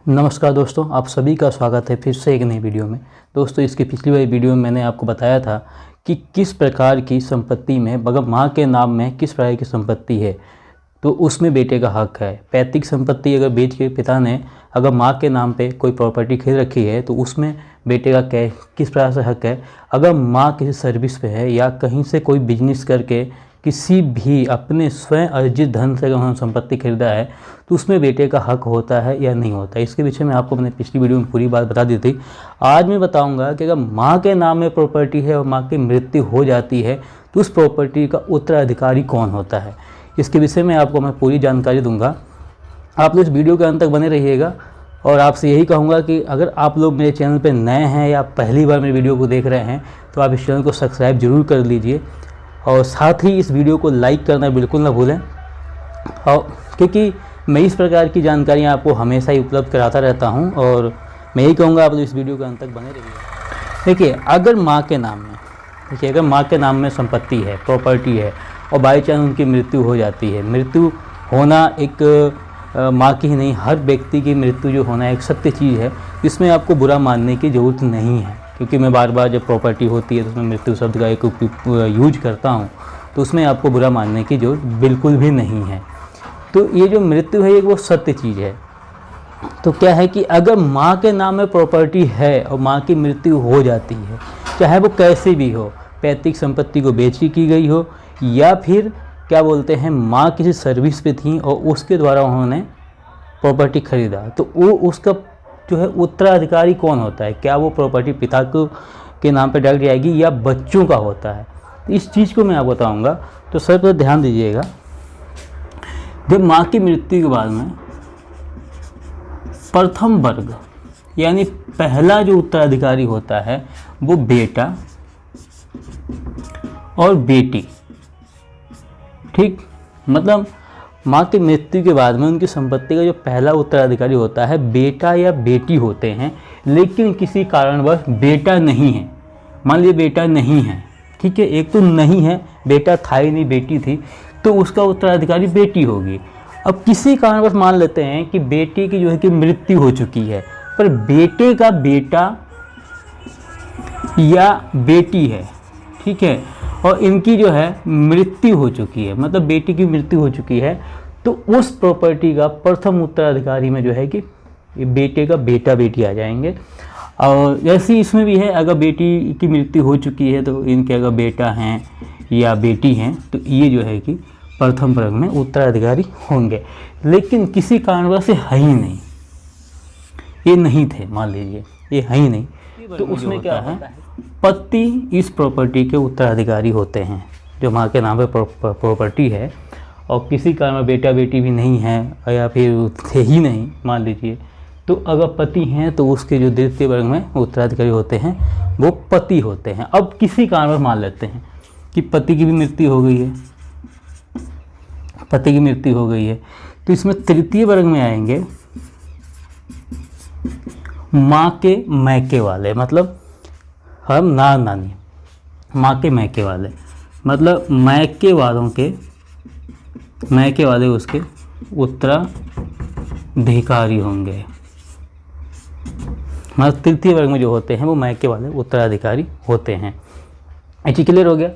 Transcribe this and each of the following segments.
नमस्कार दोस्तों, आप सभी का स्वागत है फिर से एक नई वीडियो में। दोस्तों, इसकी पिछली वाली वीडियो में मैंने आपको बताया था कि किस प्रकार की संपत्ति में अगर माँ के नाम में किस प्रकार की संपत्ति है तो उसमें बेटे का हक है। पैतृक संपत्ति अगर बेच के पिता ने अगर माँ के नाम पे कोई प्रॉपर्टी खरीद रखी है तो उसमें बेटे का किस प्रकार से हक है। अगर माँ किसी सर्विस पे है या कहीं से कोई बिजनेस करके किसी भी अपने स्वयं अर्जित धन से अगर हम संपत्ति खरीदा है तो उसमें बेटे का हक होता है या नहीं होता है। इसके पीछे मैं आपको मैंने पिछली वीडियो में पूरी बात बता दी थी। आज मैं बताऊंगा कि अगर माँ के नाम में प्रॉपर्टी है और माँ की मृत्यु हो जाती है तो उस प्रॉपर्टी का उत्तराधिकारी कौन होता है। इसके विषय में आपको मैं पूरी जानकारी दूंगा। आप लोग इस वीडियो के अंत तक बने रहिएगा और आपसे यही कहूँगा कि अगर आप लोग मेरे चैनल पर नए हैं या पहली बार मेरे वीडियो को देख रहे हैं तो आप इस चैनल को सब्सक्राइब जरूर कर लीजिए और साथ ही इस वीडियो को लाइक करना बिल्कुल ना भूलें। और क्योंकि मैं इस प्रकार की जानकारियाँ आपको हमेशा ही उपलब्ध कराता रहता हूँ और मैं यही कहूँगा आप लोग इस वीडियो के अंत तक बने रहिए। देखिए, अगर माँ के नाम में संपत्ति है, प्रॉपर्टी है और बाई चांस उनकी मृत्यु हो जाती है। मृत्यु होना एक माँ की ही नहीं, हर व्यक्ति की मृत्यु जो होना एक सत्य चीज़ है। इसमें आपको बुरा मानने की ज़रूरत नहीं है, क्योंकि मैं बार बार जब प्रॉपर्टी होती है तो उसमें मृत्यु शब्द का एक यूज करता हूँ तो उसमें आपको बुरा मानने की ज़रूरत बिल्कुल भी नहीं है। तो ये जो मृत्यु है ये वो सत्य चीज़ है। तो क्या है कि अगर माँ के नाम में प्रॉपर्टी है और माँ की मृत्यु हो जाती है, चाहे वो कैसे भी हो, पैतृक संपत्ति को बेच की गई हो या फिर क्या बोलते हैं माँ किसी सर्विस पे थी और उसके द्वारा उन्होंने प्रॉपर्टी खरीदा, तो वो उसका जो है उत्तराधिकारी कौन होता है। क्या वो प्रॉपर्टी पिता के नाम पे डायरेक्ट जाएगी या बच्चों का होता है। तो इस चीज़ को मैं आपको बताऊंगा। तो सब पर ध्यान दीजिएगा। जब माँ की मृत्यु के बाद में प्रथम वर्ग यानी पहला जो उत्तराधिकारी होता है वो बेटा और बेटी, ठीक, मतलब माँ की मृत्यु के बाद में उनकी संपत्ति का जो पहला उत्तराधिकारी होता है बेटा या बेटी होते हैं। लेकिन किसी कारणवश बेटा नहीं है, मान लीजिए बेटा नहीं है, ठीक है, एक तो नहीं है, बेटा था ही नहीं, बेटी थी, तो उसका उत्तराधिकारी बेटी होगी। अब किसी कारणवश मान लेते हैं कि बेटी की जो है कि मृत्यु हो चुकी है पर बेटे का बेटा या बेटी है, ठीक है, और इनकी जो है मृत्यु हो चुकी है, मतलब बेटी की मृत्यु हो चुकी है, तो उस प्रॉपर्टी का प्रथम उत्तराधिकारी में जो है कि बेटे का बेटा बेटी आ जाएंगे। और जैसे इसमें भी है, अगर बेटी की मृत्यु हो चुकी है तो इनके अगर बेटा हैं या बेटी हैं तो ये जो है कि प्रथम वर्ग में उत्तराधिकारी होंगे। लेकिन किसी कारणवश से है ही नहीं, ये नहीं थे, मान लीजिए ये है ही नहीं, तो उसमें क्या है, पति इस प्रॉपर्टी के उत्तराधिकारी होते हैं। जो माँ के नाम पे प्रॉपर्टी है और किसी कारण बेटा बेटी भी नहीं है या फिर थे ही नहीं मान लीजिए, तो अगर पति हैं तो उसके जो द्वितीय वर्ग में उत्तराधिकारी होते हैं वो पति होते हैं। अब किसी कारण मान लेते हैं कि पति की भी मृत्यु हो गई है, पति की मृत्यु हो गई है, तो इसमें तृतीय वर्ग में आएंगे माँ के मैके वाले, मतलब हम नानी, माँ के मैके वाले, मतलब मैके वाले उसके उत्तराधिकारी होंगे। मतलब तृतीय वर्ग में जो होते हैं वो मैके वाले उत्तराधिकारी होते हैं। ऐसी क्लियर हो गया।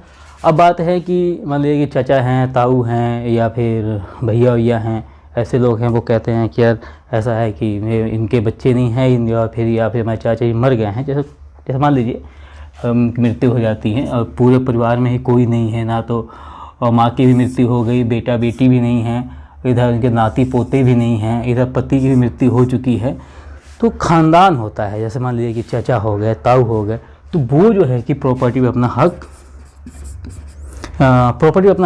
अब बात है कि मान लीजिए कि चाचा हैं, ताऊ हैं या फिर भैया हैं, ऐसे लोग हैं, वो कहते हैं कि यार ऐसा है कि इनके बच्चे नहीं हैं या फिर हमारे चाचा जी मर गए हैं। जैसे मान लीजिए मृत्यु हो जाती है और पूरे परिवार में ही कोई नहीं है, ना तो माँ की भी मृत्यु हो गई, बेटा बेटी भी नहीं है, इधर उनके नाती पोते भी नहीं हैं, इधर पति की भी मृत्यु हो चुकी है, तो खानदान होता है। जैसे मान लीजिए कि चाचा हो गए, ताऊ हो गए, तो वो जो है कि प्रॉपर्टी पे अपना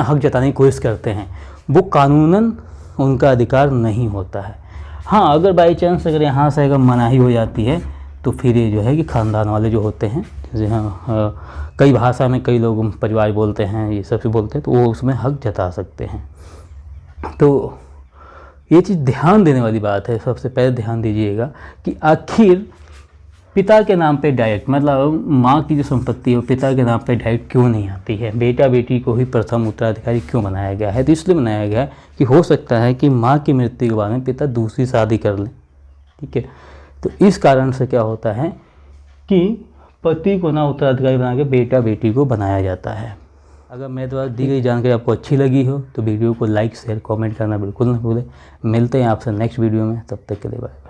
हक जताने की कोशिश करते हैं। वो कानूनन उनका अधिकार नहीं होता है। हाँ, अगर बाई चांस अगर यहाँ से अगर मनाही हो जाती है तो फिर ये जो है कि ख़ानदान वाले जो होते हैं, जैसे कई भाषा में कई लोग परिवार बोलते हैं, ये सब बोलते हैं, तो वो उसमें हक जता सकते हैं। तो ये चीज़ ध्यान देने वाली बात है। सबसे पहले ध्यान दीजिएगा कि आखिर पिता के नाम पे डायरेक्ट, मतलब माँ की जो संपत्ति है वो पिता के नाम पे डायरेक्ट क्यों नहीं आती है, बेटा बेटी को ही प्रथम उत्तराधिकारी क्यों बनाया गया है। तो इसलिए बनाया गया है कि हो सकता है कि माँ की मृत्यु के बाद में पिता दूसरी शादी कर लें, ठीक है। तो इस कारण से क्या होता है कि पति को ना उत्तराधिकारी बना के बेटा बेटी को बनाया जाता है। अगर मेरे द्वारा दी गई जानकारी आपको अच्छी लगी हो तो वीडियो को लाइक शेयर कमेंट करना बिल्कुल ना भूलें। मिलते हैं आपसे नेक्स्ट वीडियो में, तब तक के लिए बाय।